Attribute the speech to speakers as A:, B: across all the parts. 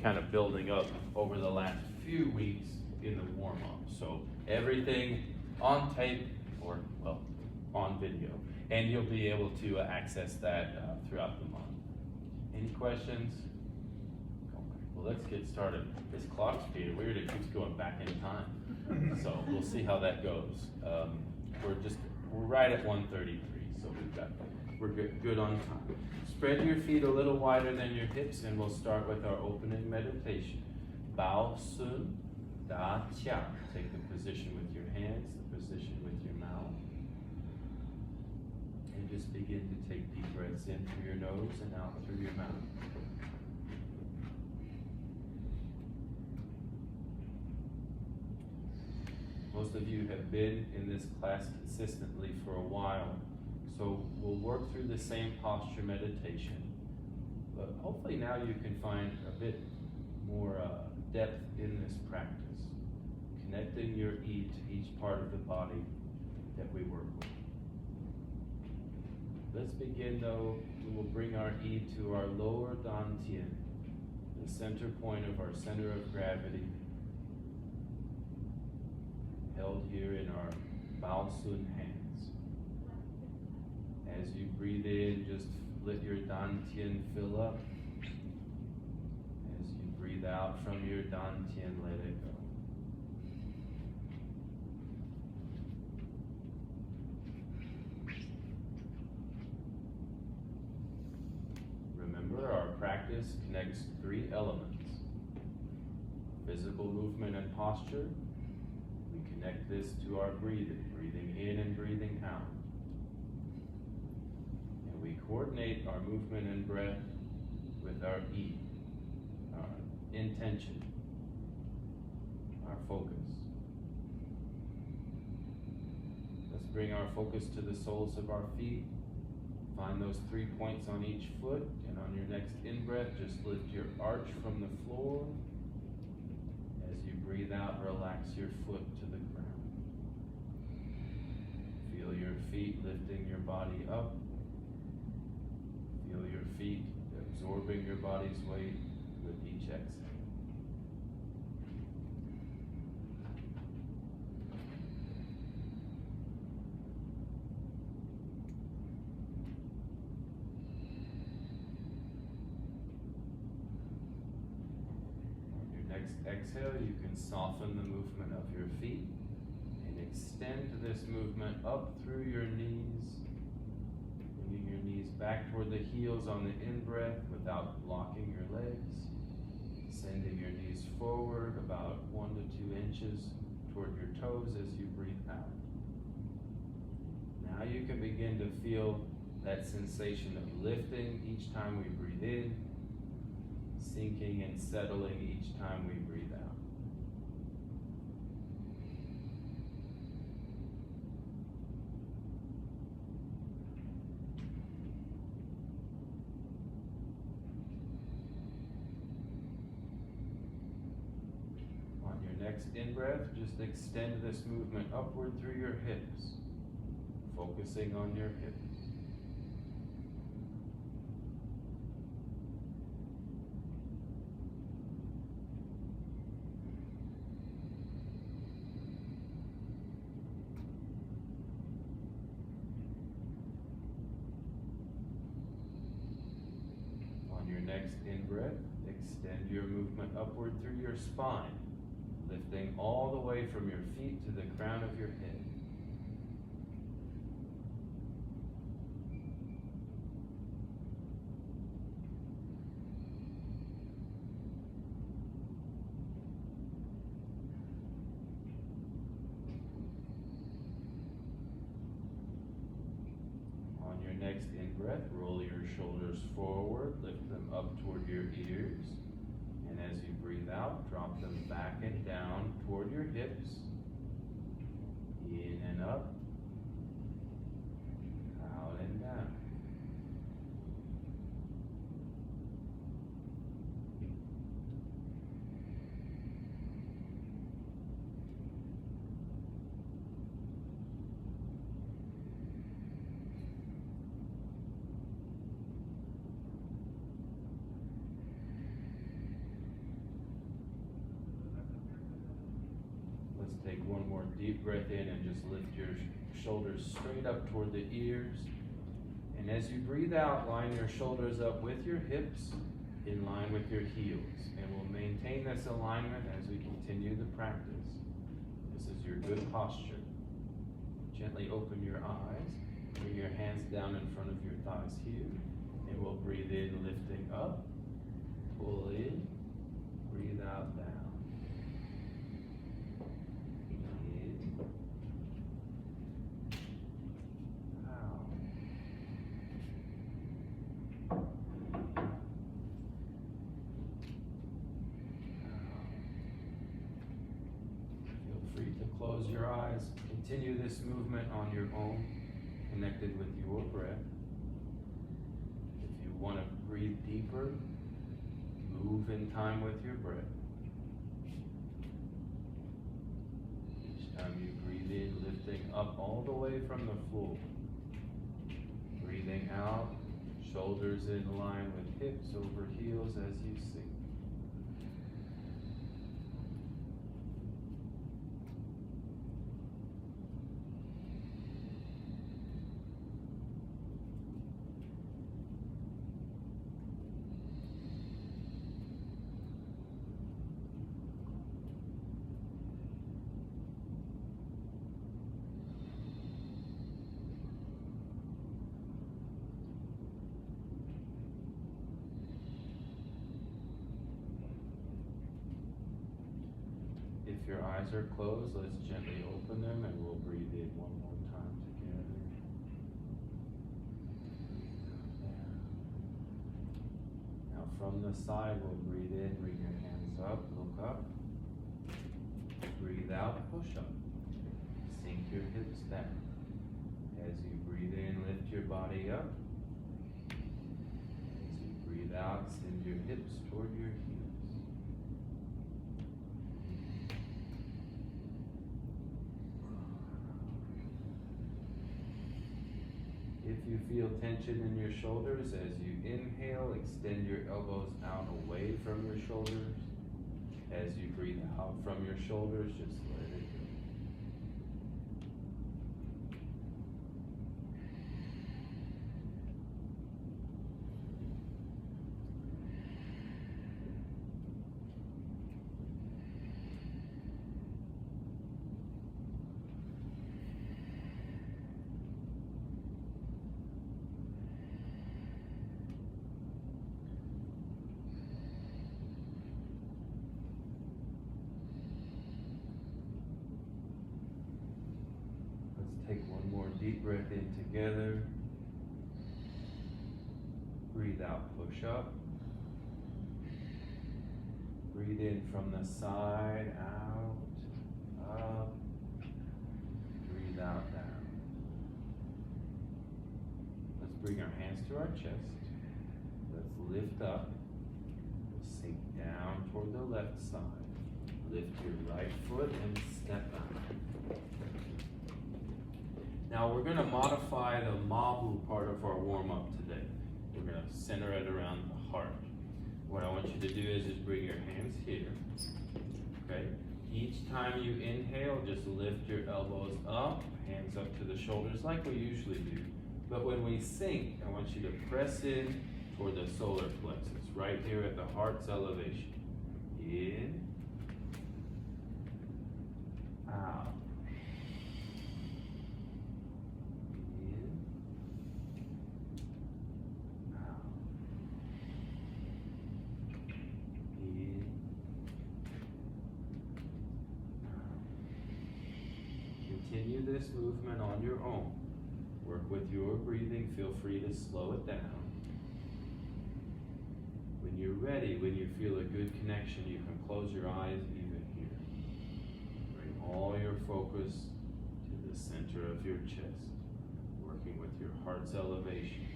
A: kind of building up over the last few weeks in the warm-up. So everything on tape, or well, on video, and you'll be able to access that throughout the month. Any questions? Well, let's get started. This clock's being weird, it keeps going back in time. So we'll see how that goes. We're right at 1:33, so we're good on time. Spread your feet a little wider than your hips, and we'll start with our opening meditation. Bao Sun Da Tia. Take the position with your hands, the position with your mouth. And just begin to take deep breaths in through your nose and out through your mouth. Most of you have been in this class consistently for a while, so we'll work through the same posture meditation, but hopefully now you can find a bit more depth in this practice, connecting your E to each part of the body that we work with. Let's begin though. We will bring our E to our lower dantian, the center point of our center of gravity, held here in our Bao Sun hands. As you breathe in, just let your dantian fill up. As you breathe out from your dantian, let it go. Remember, our practice connects three elements: physical movement and posture. We connect this to our breathing in and breathing out. And we coordinate our movement and breath with our E, our intention, our focus. Let's bring our focus to the soles of our feet. Find those 3 points on each foot, and on your next in-breath, just lift your arch from the floor. As you breathe out, relax your foot to the ground. Feel your feet lifting your body up. Feel your feet absorbing your body's weight with each exhale. Exhale, you can soften the movement of your feet and extend this movement up through your knees, bringing your knees back toward the heels on the in-breath without blocking your legs, sending your knees forward about 1 to 2 inches toward your toes as you breathe out. Now you can begin to feel that sensation of lifting each time we breathe in, sinking and settling each time we breathe out. On your next in-breath, just extend this movement upward through your hips, focusing on your hips. Next in-breath, extend your movement upward through your spine, lifting all the way from your feet to the crown of your head. On your next in-breath, roll your shoulders forward, lift them up toward your ears, and as you breathe out, drop them back and down toward your hips, in and up, out and down. Let's take one more deep breath in and just lift your shoulders straight up toward the ears. And as you breathe out, line your shoulders up with your hips in line with your heels. And we'll maintain this alignment as we continue the practice. This is your good posture. Gently open your eyes. Bring your hands down in front of your thighs here. And we'll breathe in, lifting up. Pull in. Breathe out, down. In. Out. Feel free to close your eyes. Continue this movement on your own, connected with your breath. If you want to breathe deeper, move in time with your breath. Each time you breathe in, lifting up all the way from the floor. Breathing out, shoulders in line with hips over heels as you sink. If your eyes are closed, let's gently open them and we'll breathe in one more time together. Now from the side, we'll breathe in, bring your hands up, look up. Breathe out, push up. Sink your hips down. As you breathe in, lift your body up. As you breathe out, send your hips toward your heels. If you feel tension in your shoulders, as you inhale, extend your elbows out away from your shoulders. As you breathe out from your shoulders, just let it go. Take one more deep breath in together. Breathe out, push up. Breathe in from the side, out, up. Breathe out, down. Let's bring our hands to our chest. Let's lift up. Sink down toward the left side. Lift your right foot and step out. Now we're going to modify the mabu part of our warm-up today. We're going to center it around the heart. What I want you to do is just bring your hands here, okay? Each time you inhale, just lift your elbows up, hands up to the shoulders like we usually do. But when we sink, I want you to press in toward the solar plexus, right here at the heart's elevation. In, out. Continue this movement on your own. Work with your breathing. Feel free to slow it down. When you're ready, when you feel a good connection, you can close your eyes even here. Bring all your focus to the center of your chest, working with your heart's elevation.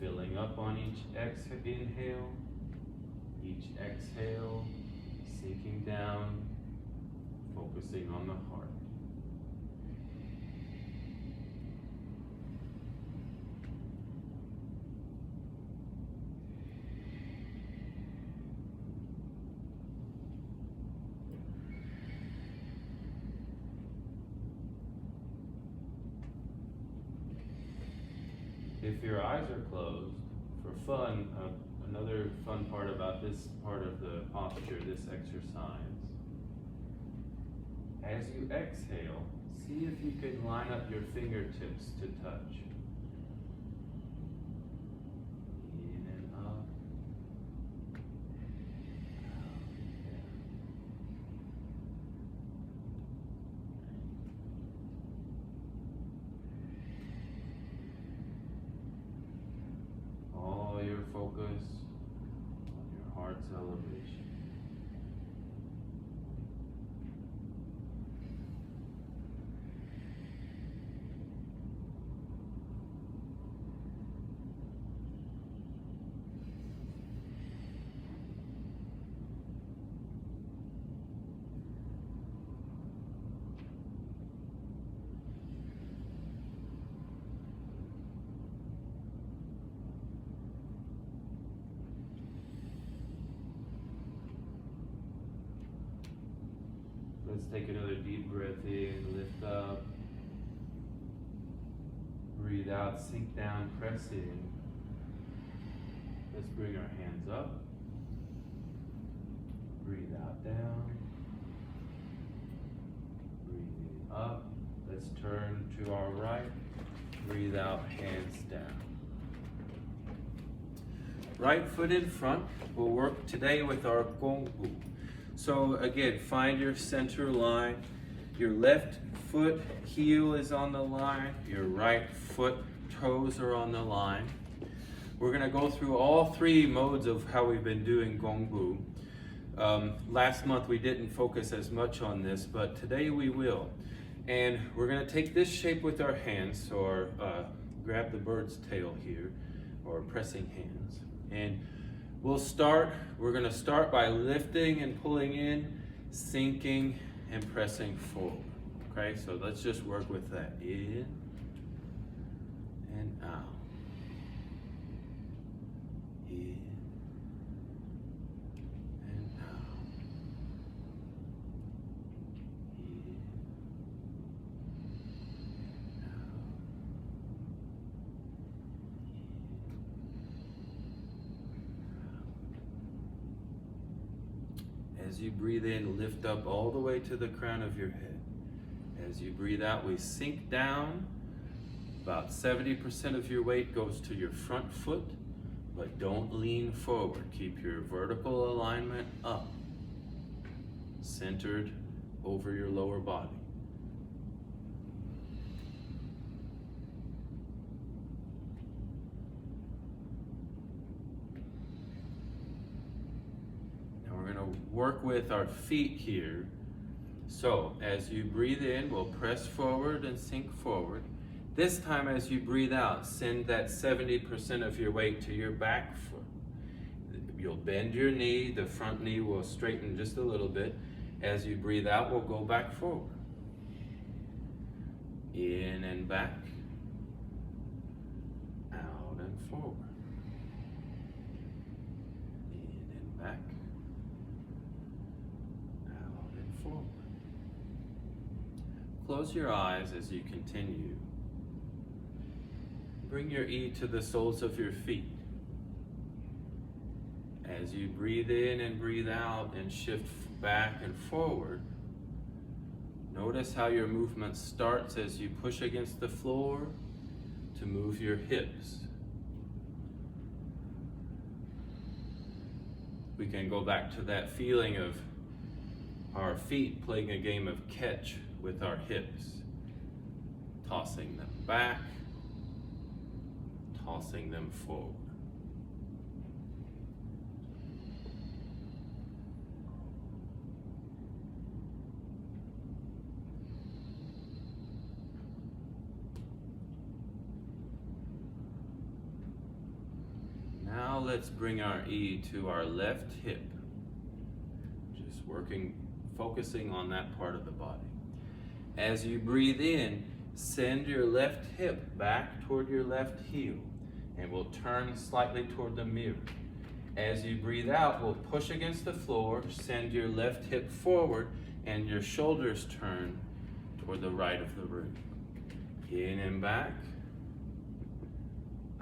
A: Filling up on each inhale, each exhale, sinking down, focusing on the heart. if your eyes are closed, for fun, another fun part about this part of the posture, this exercise, as you exhale, see if you can line up your fingertips to touch. In and up. All your focus on your heart's elevation. Let's take another deep breath in, lift up, breathe out, sink down, press in. Let's bring our hands up, breathe out, down, breathe up. Let's turn to our right, breathe out, hands down. Right foot in front. We'll work today with our gong. So again, find your center line. Your left foot heel is on the line. Your right foot toes are on the line. We're gonna go through all three modes of how we've been doing gong bu. Last month we didn't focus as much on this, but today we will. And we're gonna take this shape with our hands, or grab the bird's tail here, or pressing hands. And we're gonna start by lifting and pulling in, sinking and pressing forward. Okay, so let's just work with that. In and out. In and out. In and out. As you breathe in, lift up all the way to the crown of your head. As you breathe out, we sink down. About 70% of your weight goes to your front foot, but don't lean forward. Keep your vertical alignment up, centered over your lower body. Work with our feet here. So as you breathe in, we'll press forward and sink forward. This time as you breathe out, send that 70% of your weight to your back foot. You'll bend your knee, the front knee will straighten just a little bit. As you breathe out, we'll go back forward. In and back. Out and forward. In and back. Forward. Close your eyes as you continue. Bring your E to the soles of your feet. As you breathe in and breathe out and shift back and forward, notice how your movement starts as you push against the floor to move your hips. We can go back to that feeling of our feet playing a game of catch with our hips, tossing them back, tossing them forward. Now let's bring our E to our left hip, just focusing on that part of the body. As you breathe in, send your left hip back toward your left heel, and we'll turn slightly toward the mirror. As you breathe out, we'll push against the floor, send your left hip forward, and your shoulders turn toward the right of the room. In and back,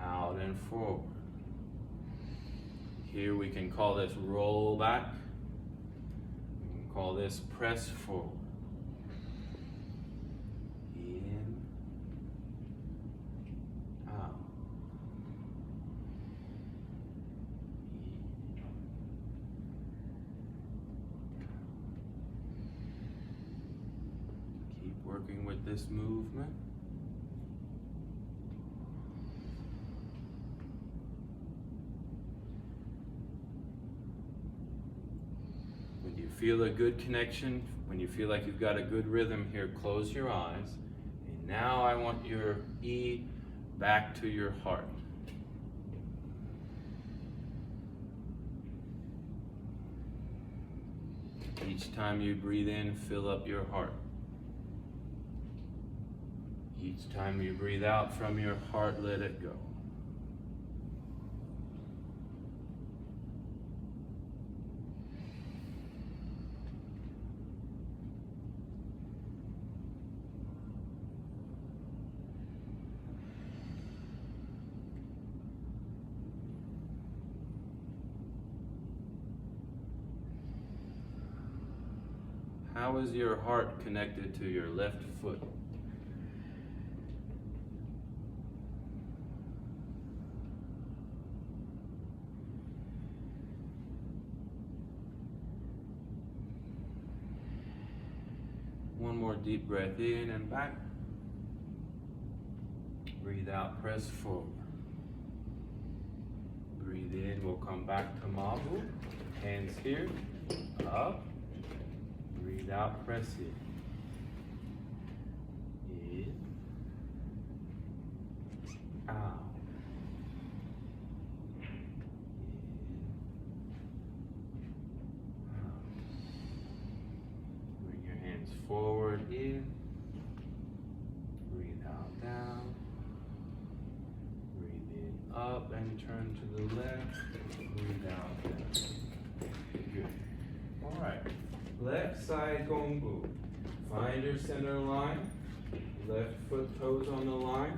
A: out and forward. Here we can call this roll back. We can call this press forward. In, out. Keep working with this movement. When you feel a good connection, when you feel like you've got a good rhythm here, close your eyes. And now I want your E back to your heart. Each time you breathe in, fill up your heart. Each time you breathe out from your heart, let it go. How is your heart connected to your left foot? One more deep breath in and back. Breathe out, press forward. Breathe in, we'll come back to Mabu. Hands here, up. Breathe out, press in. In, out. In, out. Bring your hands forward, in. Breathe out, down. Breathe in, up, and turn to the left. Breathe out, down. Good. All right. Left side gong bu. Find your center line. Left foot toes on the line.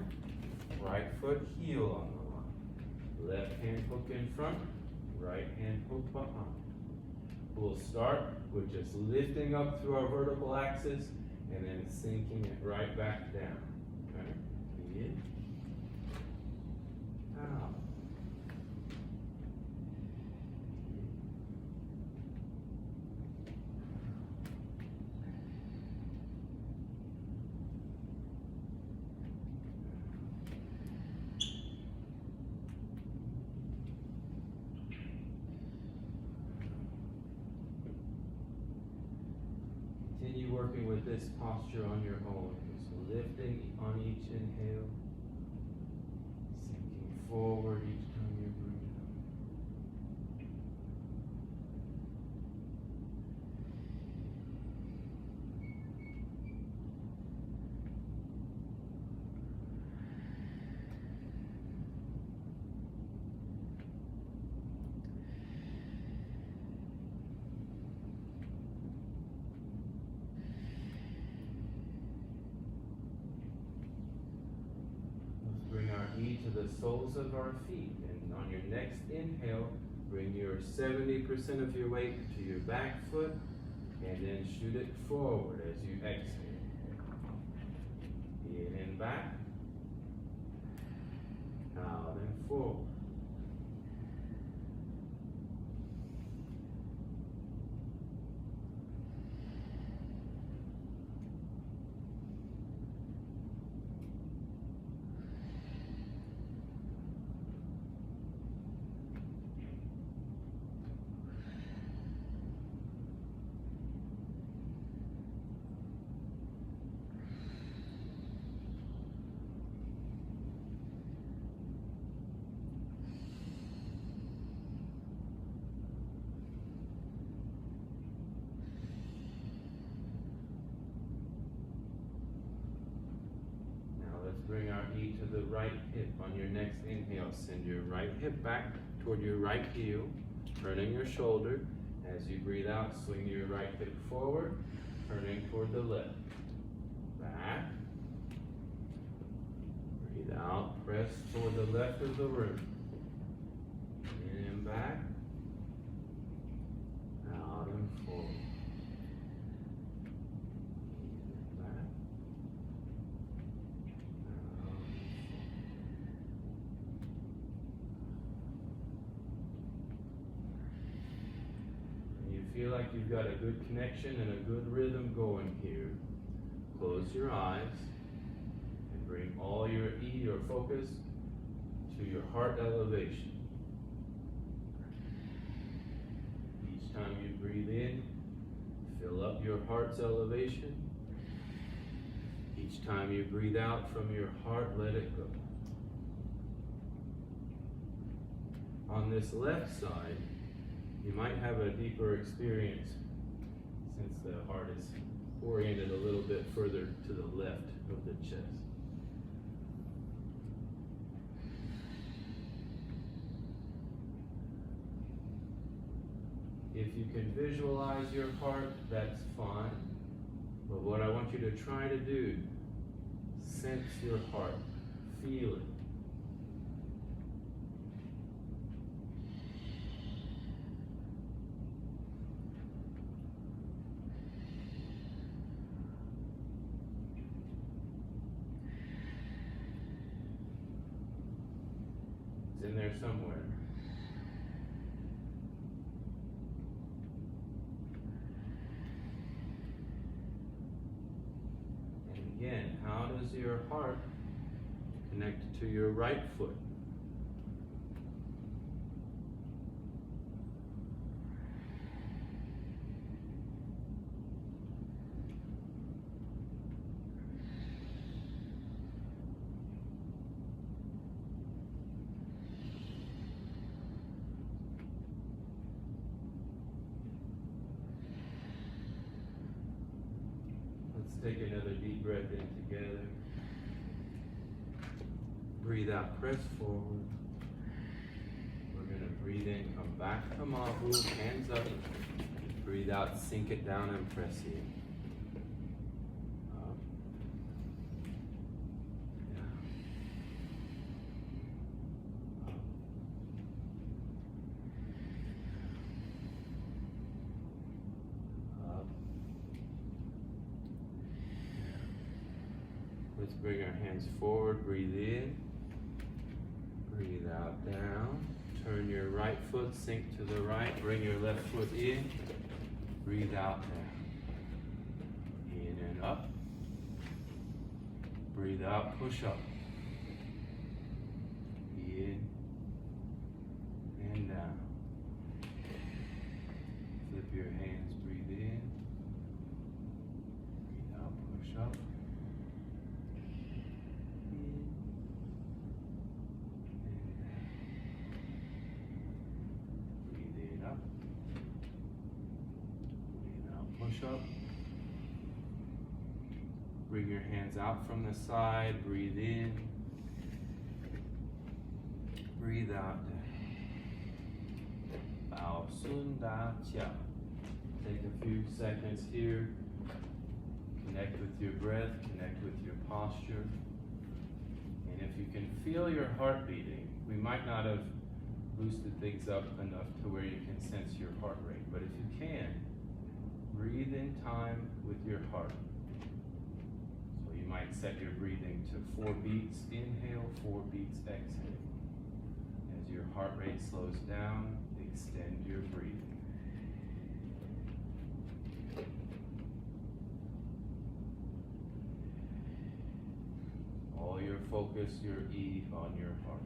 A: Right foot heel on the line. Left hand hook in front. Right hand hook behind. We'll start with just lifting up through our vertical axis and then sinking it right back down. Okay? In. Out. Continue working with this posture on your own. So lifting on each inhale, sinking forward each time you breathe. Bring our E to the soles of our feet, and on your next inhale, bring your 70% of your weight to your back foot, and then shoot it forward as you exhale. In and back, out and forward. Bring our E to the right hip. On your next inhale, send your right hip back toward your right heel, turning your shoulder. As you breathe out, swing your right hip forward, turning toward the left. Back. Breathe out, press toward the left of the room. In and back. Out and forward. In and back. Out and forward. And you feel like you've got a good connection and a good rhythm going here. Close your eyes. Bring all your your focus to your heart elevation. Each time you breathe in, fill up your heart's elevation. Each time you breathe out from your heart, let it go. On this left side, you might have a deeper experience since the heart is oriented a little bit further to the left of the chest. If you can visualize your heart, that's fine. But what I want you to try to do, sense your heart, feel it. It's in there somewhere. Again, how does your heart connect to your right foot? Take another deep breath in together. Breathe out, press forward. We're going to breathe in, come back to Mahu, hands up. Breathe out, sink it down and press in. Up. Down. Up. Up. Let's bring our hands forward, breathe in, breathe out, down. Turn your right foot, sink to the right, bring your left foot in, breathe out, down. In and up. Breathe out, push up. In and down. Flip your hands, breathe in, breathe out, push up. Up. Bring your hands out from the side, breathe in, breathe out. Bao Sun Da Chia. Take a few seconds here, connect with your breath, connect with your posture. And if you can feel your heart beating, we might not have boosted things up enough to where you can sense your heart rate, but if you can, breathe in time with your heart. So you might set your breathing to 4 beats inhale, 4 beats exhale. As your heart rate slows down, extend your breathing. All your focus, your E on your heart.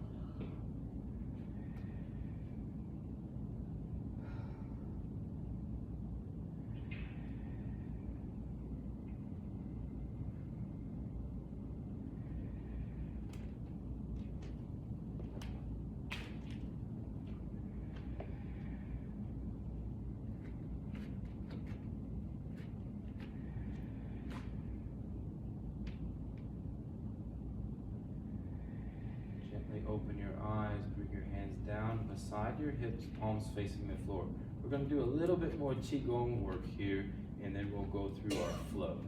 A: Open your eyes, bring your hands down beside your hips, palms facing the floor. We're going to do a little bit more Qigong work here, and then we'll go through our flow.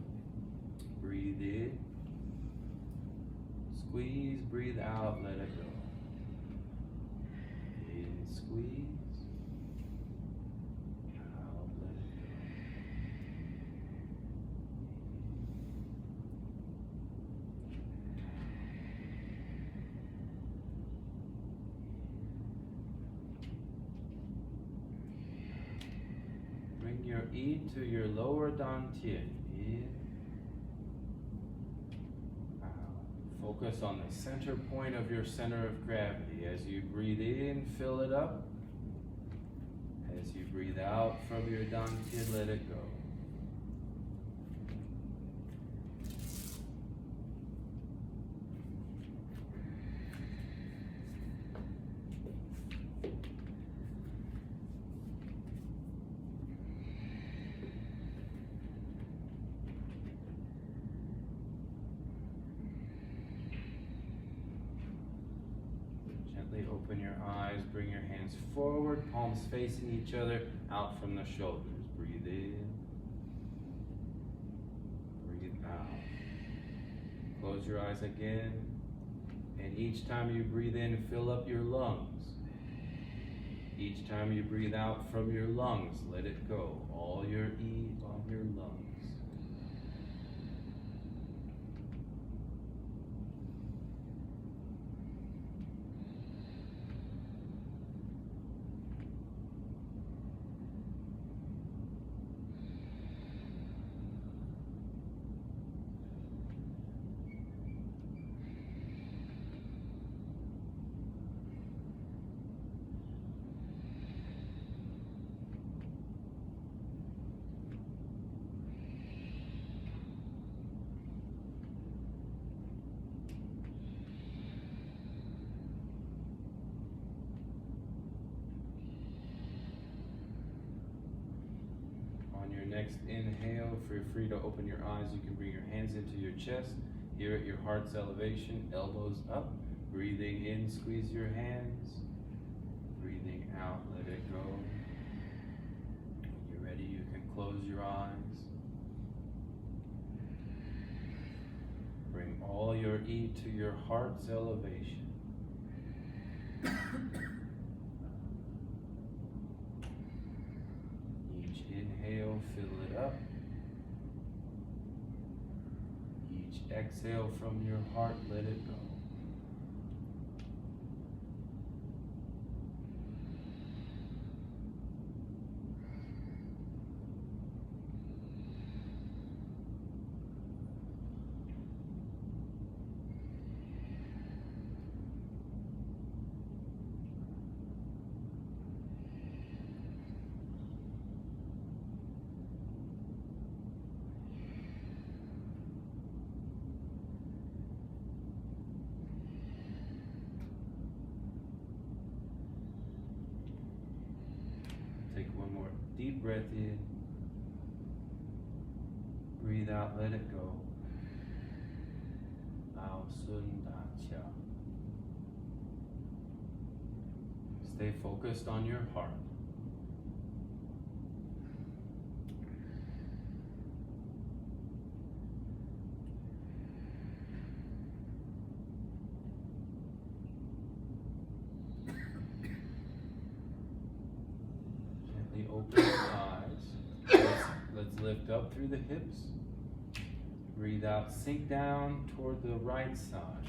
A: Breathe in, squeeze, breathe out, let it go. In, squeeze, out, let it go. Bring your E to your lower dantian. In, focus on the center point of your center of gravity. As you breathe in, fill it up. As you breathe out from your dantian, let it go. Open your eyes, bring your hands forward, palms facing each other, out from the shoulders. Breathe in, breathe out. Close your eyes again, and each time you breathe in, fill up your lungs. Each time you breathe out from your lungs, let it go. All your E on your lungs. Next inhale, feel free to open your eyes. You can bring your hands into your chest, here at your heart's elevation, elbows up. Breathing in, squeeze your hands. Breathing out, let it go. When you're ready, you can close your eyes. Bring all your E to your heart's elevation. Inhale, fill it up. Each exhale from your heart, let it go. Take one more deep breath in. Breathe out, let it go. Lao Sun Da Chia. Stay focused on your heart. Open your eyes. Let's lift up through the hips. Breathe out, sink down toward the right side.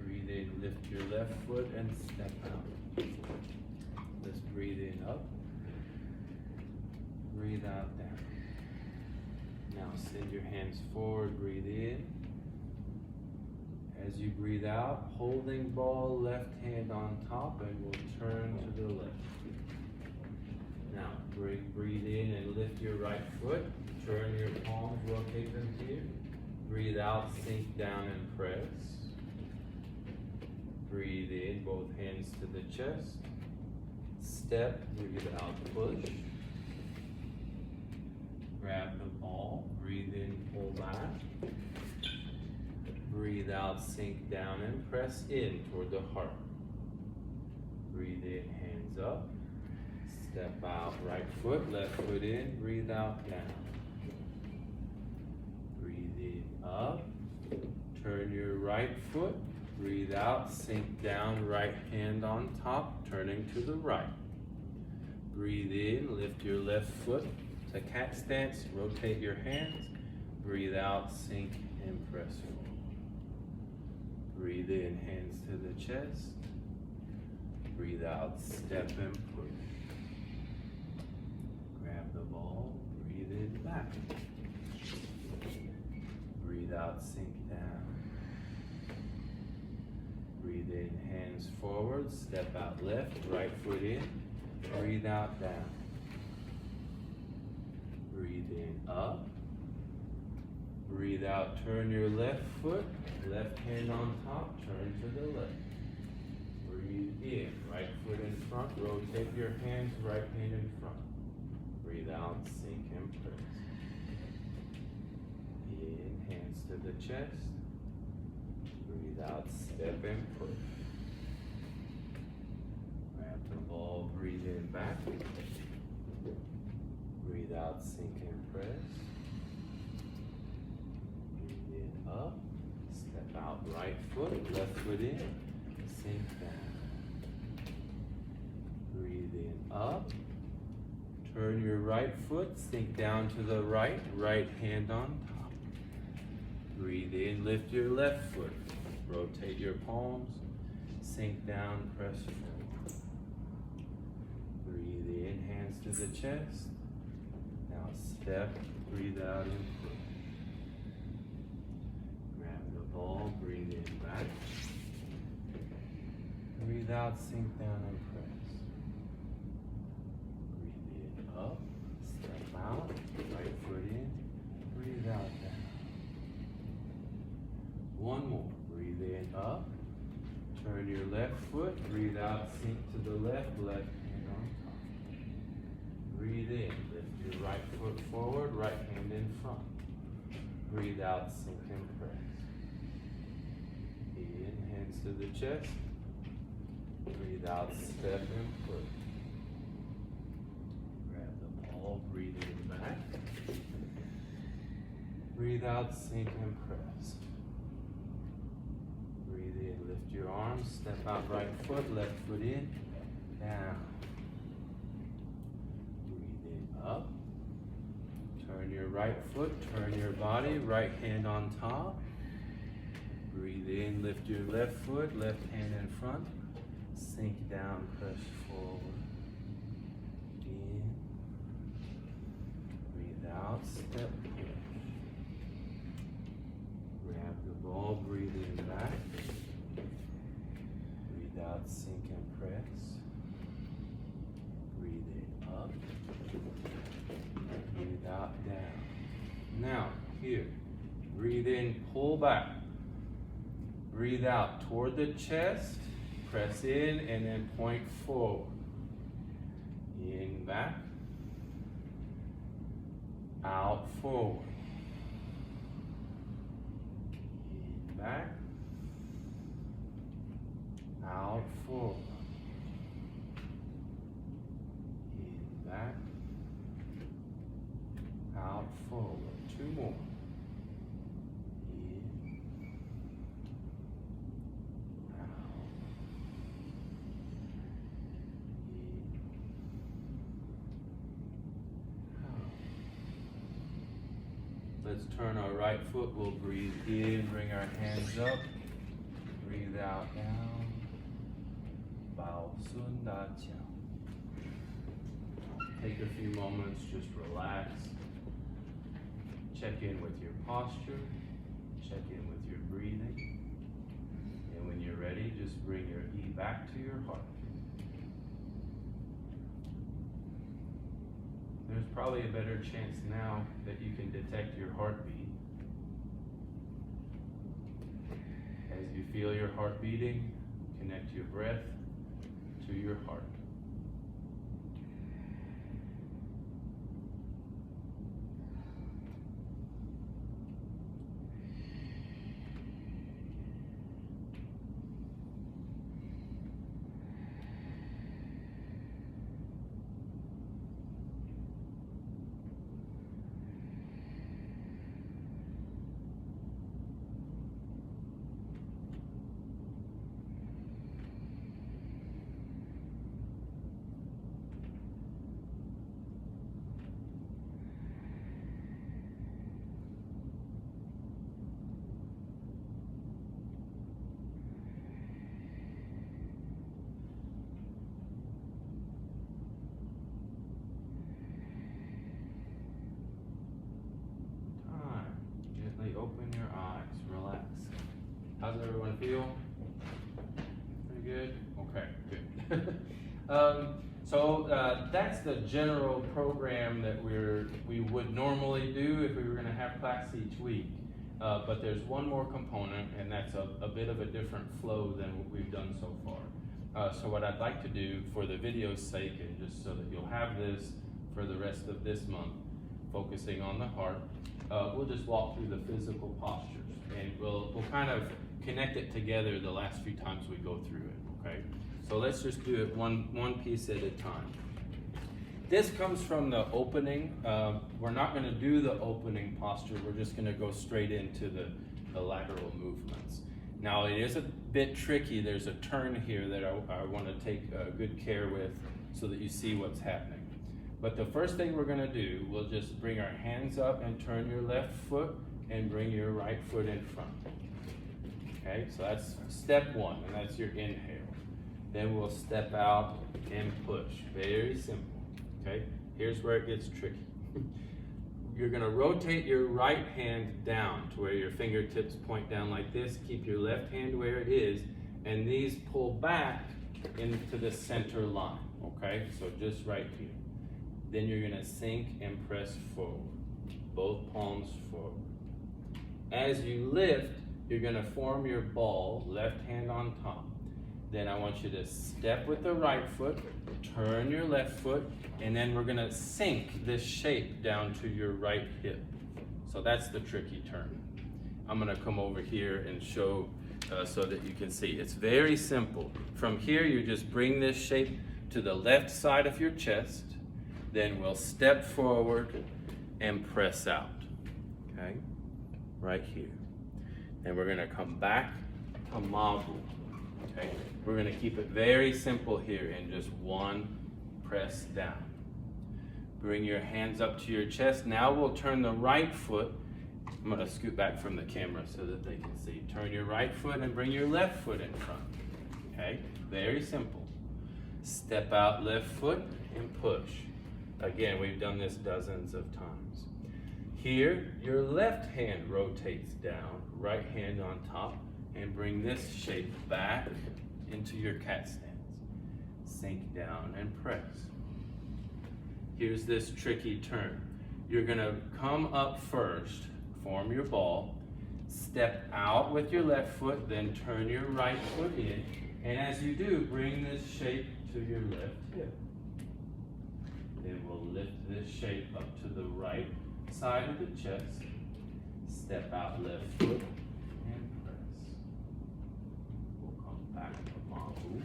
A: Breathe in, lift your left foot and step out. Let's breathe in up. Breathe out down. Now send your hands forward, breathe in. As you breathe out, holding ball, left hand on top, and we'll turn to the left. Now, breathe in and lift your right foot. Turn your palms, rotate them here. Breathe out, sink down and press. Breathe in, both hands to the chest. Step, breathe out, push. Grab the ball, breathe in, pull back. Breathe out, sink down and press in toward the heart. Breathe in, hands up. Step out, right foot, left foot in, breathe out, down. Breathe in, up, Turn your right foot, breathe out, sink down, right hand on top, turning to the right. Breathe in, lift your left foot to cat stance, rotate your hands. Breathe out, sink and press forward. Breathe in, hands to the chest. Breathe out, step and push. Grab the ball, breathe in back. Breathe out, sink down. Breathe in, hands forward, step out left, right foot in. Breathe out, down. Breathe in, up. Breathe out, turn your left foot, left hand on top, turn to the left. Breathe in, right foot in front, rotate your hands, right hand in front. Breathe out, sink and press. In, hands to the chest. Breathe out, step and push. Grab the ball, breathe in back. Breathe out, sink and press. Breathe in up. Step out, right foot, left foot in. Sink down. Breathe in up. Turn your right foot, sink down to the right, right hand on top. Breathe in, lift your left foot. Rotate your palms, sink down, press forward. Breathe in, hands to the chest. Now step, breathe out and push. Grab the ball, breathe in back. Breathe out, sink down and press. Breathe in up, step out, right foot in, breathe out down. One more. Breathe in up, turn your left foot, breathe out, sink to the left, left hand on top. Breathe in, lift your right foot forward, right hand in front. Breathe out, sink and press. In, hands to the chest. Breathe out, step and push. Grab the ball, breathe in back. Breathe out, sink and press. Breathe in, lift your arms, step out right foot, left foot in, down. Breathe in, up. Turn your right foot, turn your body, right hand on top. Breathe in, lift your left foot, left hand in front. Sink down, press forward. In. Breathe out, step, push. Grab the ball, breathe in back. Breathe out, sink and press. Breathe in up. Breathe out, down. Now, here. Breathe in, pull back. Breathe out toward the chest. Press in and then point forward. In, back. Out, forward. In, back. Out, forward. In, back. Out, forward. Two more. In. Out. In. Out. Let's turn our right foot. We'll breathe in, bring our hands up. Breathe out, down. Bao Sun Da Jiao. Take a few moments, just relax. Check in with your posture. Check in with your breathing. And when you're ready, just bring your E back to your heart. There's probably a better chance now that you can detect your heartbeat. As you feel your heart beating, connect your breath to your heart. feel? Pretty good? Okay, good. That's the general program that we would normally do if we were gonna have class each week. But there's one more component, and that's a bit of a different flow than what we've done so far. So what I'd like to do for the video's sake, and just so that you'll have this for the rest of this month, focusing on the heart, we'll just walk through the physical postures, and we'll kind of connect it together the last few times we go through it, okay? So let's just do it one piece at a time. This comes from the opening. We're not gonna do the opening posture, we're just gonna go straight into the lateral movements. Now it is a bit tricky, there's a turn here that I wanna take good care with so that you see what's happening. But the first thing we're gonna do, we'll just bring our hands up and turn your left foot and bring your right foot in front. Okay, so that's step one, and that's your inhale. Then we'll step out and push, very simple. Okay, here's where it gets tricky. You're gonna rotate your right hand down to where your fingertips point down like this. Keep your left hand where it is, and these pull back into the center line, okay? So just right here. Then you're gonna sink and press forward, both palms forward. As you lift, you're gonna form your ball, left hand on top. Then I want you to step with the right foot, turn your left foot, and then we're gonna sink this shape down to your right hip. So that's the tricky turn. I'm gonna come over here and show so that you can see. It's very simple. From here, you just bring this shape to the left side of your chest, then we'll step forward and press out, okay? Right here. Then we're gonna come back to Mabu, okay? We're gonna keep it very simple here in just one press down. Bring your hands up to your chest. Now we'll turn the right foot. I'm gonna scoot back from the camera so that they can see. Turn your right foot and bring your left foot in front, okay? Very simple. Step out left foot and push. Again, we've done this dozens of times. Here, your left hand rotates down, right hand on top, and bring this shape back into your cat stance. Sink down and press. Here's this tricky turn. You're gonna come up first, form your ball, step out with your left foot, then turn your right foot in, and as you do, bring this shape to your left hip. Then we'll lift this shape up to the right side of the chest, step out left foot, and press. We'll come back to Mabu.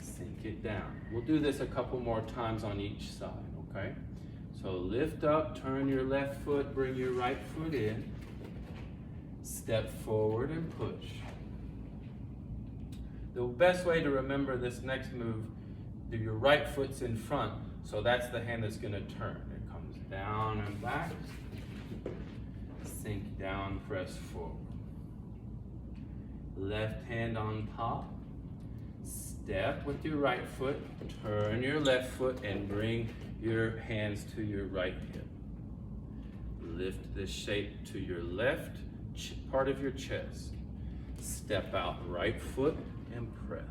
A: Sink it down. We'll do this a couple more times on each side, okay? So lift up, turn your left foot, bring your right foot in, step forward and push. The best way to remember this next move, your right foot's in front, so that's the hand that's gonna turn. It comes down and back, sink down, press forward. Left hand on top, step with your right foot, turn your left foot and bring your hands to your right hip. Lift this shape to your left part of your chest. Step out right foot and press.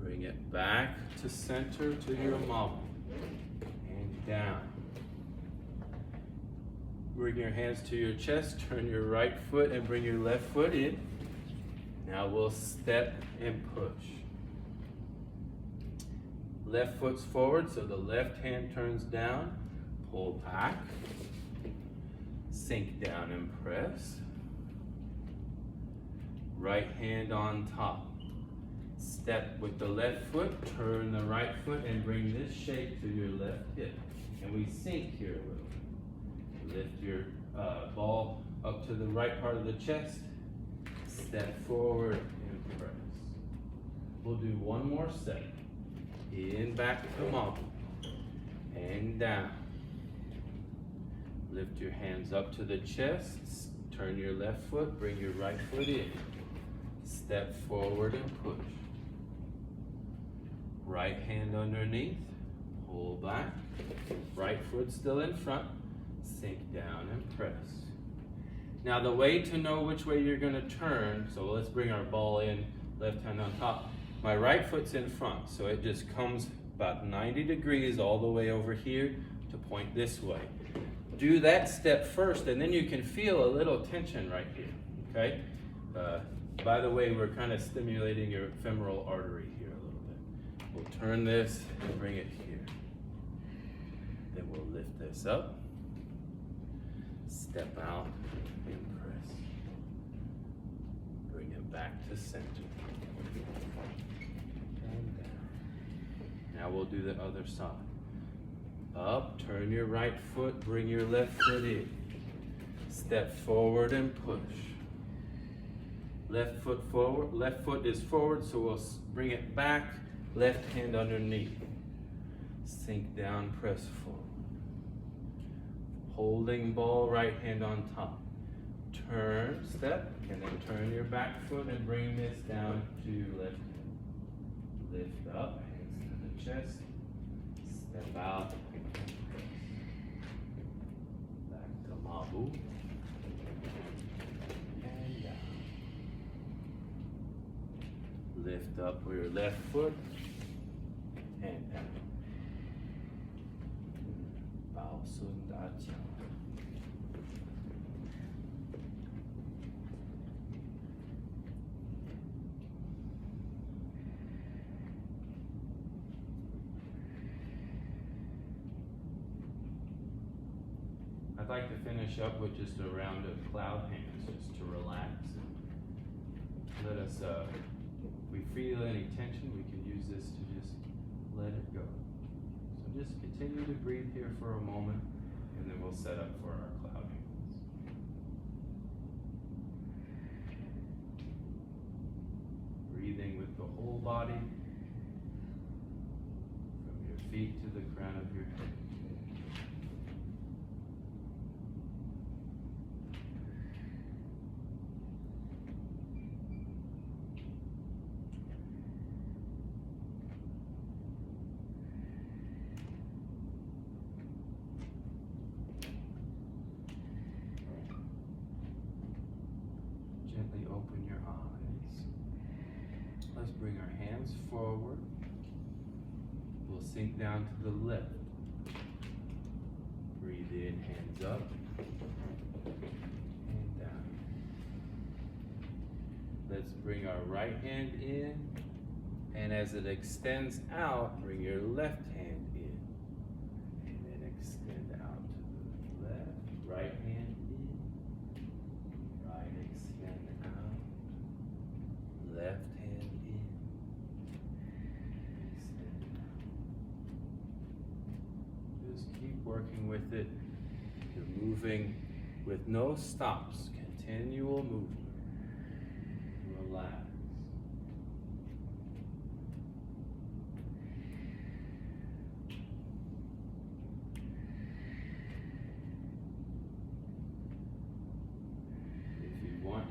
A: Bring it back to center to your Mabu and down. Bring your hands to your chest, turn your right foot and bring your left foot in. Now we'll step and push. Left foot's forward, so the left hand turns down, pull back, sink down and press. Right hand on top. Step with the left foot, turn the right foot and bring this shape to your left hip. And we sink here a little. Lift your ball up to the right part of the chest, step forward and press. We'll do one more set. In, back to Mabu, and down. Lift your hands up to the chest, turn your left foot, bring your right foot in. Step forward and push. Right hand underneath, pull back. Right foot still in front, sink down and press. Now the way to know which way you're gonna turn, so let's bring our ball in, left hand on top. My right foot's in front, so it just comes about 90 degrees all the way over here to point this way. Do that step first, and then you can feel a little tension right here, okay? By the way, we're kind of stimulating your femoral artery here a little bit. We'll turn this and bring it here. Then we'll lift this up, step out, and press. Bring it back to center. And down. Now we'll do the other side. Up, turn your right foot, bring your left foot in. Step forward and push. Left foot forward, left foot is forward, so we'll bring it back, left hand underneath. Sink down, press forward. Holding ball, right hand on top. Turn, step, and then turn your back foot and bring this down to left hand. Lift up, hands to the chest. Step out. Back to Mabu. And down. Lift up with your left foot and down. Bao Sun Da Jiao. I'd like to finish up with just a round of cloud hands, just to relax and let us, if we feel any tension, we can use this to just let it go. So just continue to breathe here for a moment, and then we'll set up for our cloud hands. Breathing with the whole body, from your feet to the crown of your head. Gently open your eyes. Let's bring our hands forward. We'll sink down to the left. Breathe in, hands up. And down. Let's bring our right hand in. And as it extends out, bring your left hand in. And then extend out to the left. Right hand in. Right extend out. Left hand in. Extend out. Just keep working with it. You're moving with no stops. Continual movement. Relax.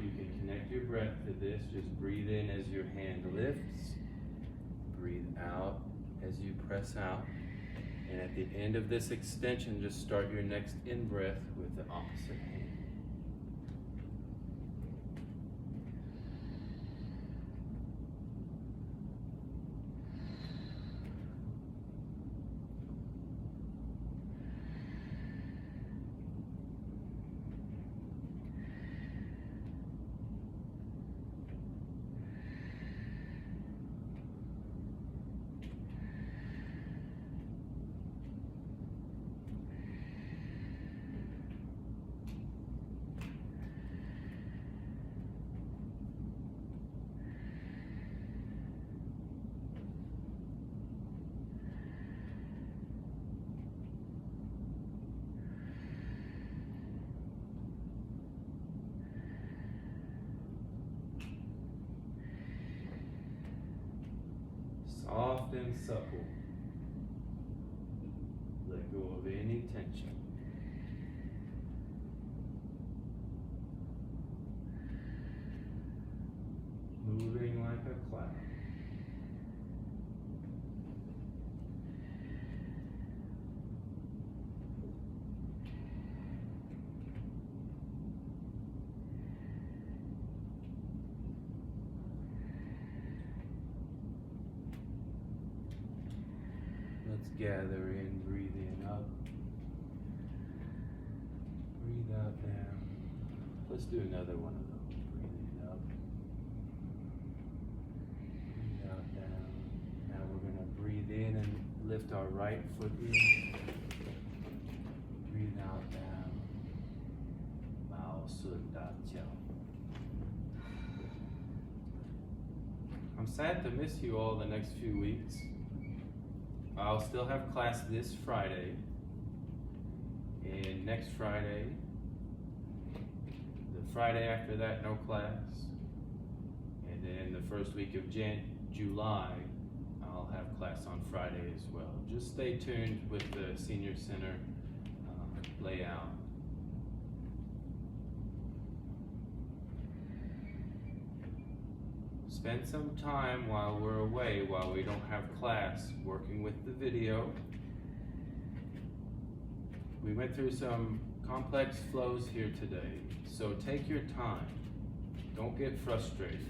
A: You can connect your breath to this. Just breathe in as your hand lifts. Breathe out as you press out. And at the end of this extension, just start your next in-breath with the opposite hand. Soft and supple. Let go of any tension. Moving like a cloud. together in, breathe in, up. Breathe out, down. Let's do another one of those. Breathe in, up. Breathe out, down. Now we're gonna breathe in and lift our right foot in. Breathe out, down. Mao Sun Da Jiao. I'm sad to miss you all the next few weeks. I'll still have class this Friday, and next Friday, the Friday after that, no class, and then the first week of July, I'll have class on Friday as well. Just stay tuned with the Senior Center layout. Spend some time while we're away, while we don't have class, working with the video. We went through some complex flows here today, so take your time. Don't get frustrated.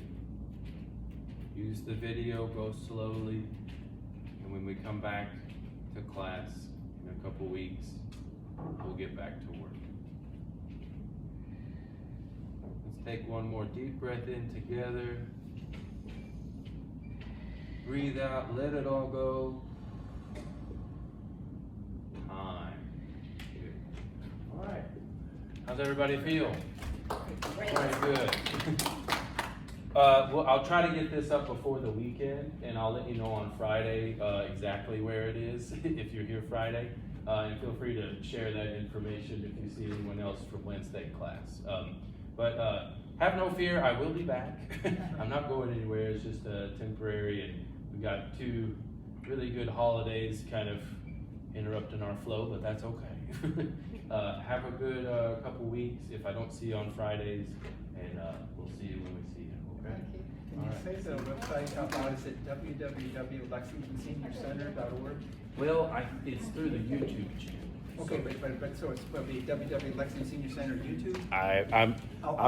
A: Use the video, go slowly, and when we come back to class in a couple weeks, we'll get back to work. Let's take one more deep breath in together. Breathe out, let it all go. Time. Good. All right. How's everybody feel?
B: Great.
A: Very good. Well, I'll try to get this up before the weekend, and I'll let you know on Friday exactly where it is if you're here Friday. And feel free to share that information if you see anyone else from Wednesday class. Have no fear, I will be back. I'm not going anywhere, it's just temporary, and we got 2 really good holidays kind of interrupting our flow, but that's okay. Have a good couple weeks if I don't see you on Fridays, and we'll see you when we see you, okay?
C: Can you say the website about, is it www.lexingtonseniorcenter.org?
A: Well, it's through the YouTube channel.
C: Okay, but so it's probably www.lexingtonseniorcenter YouTube?
A: I'm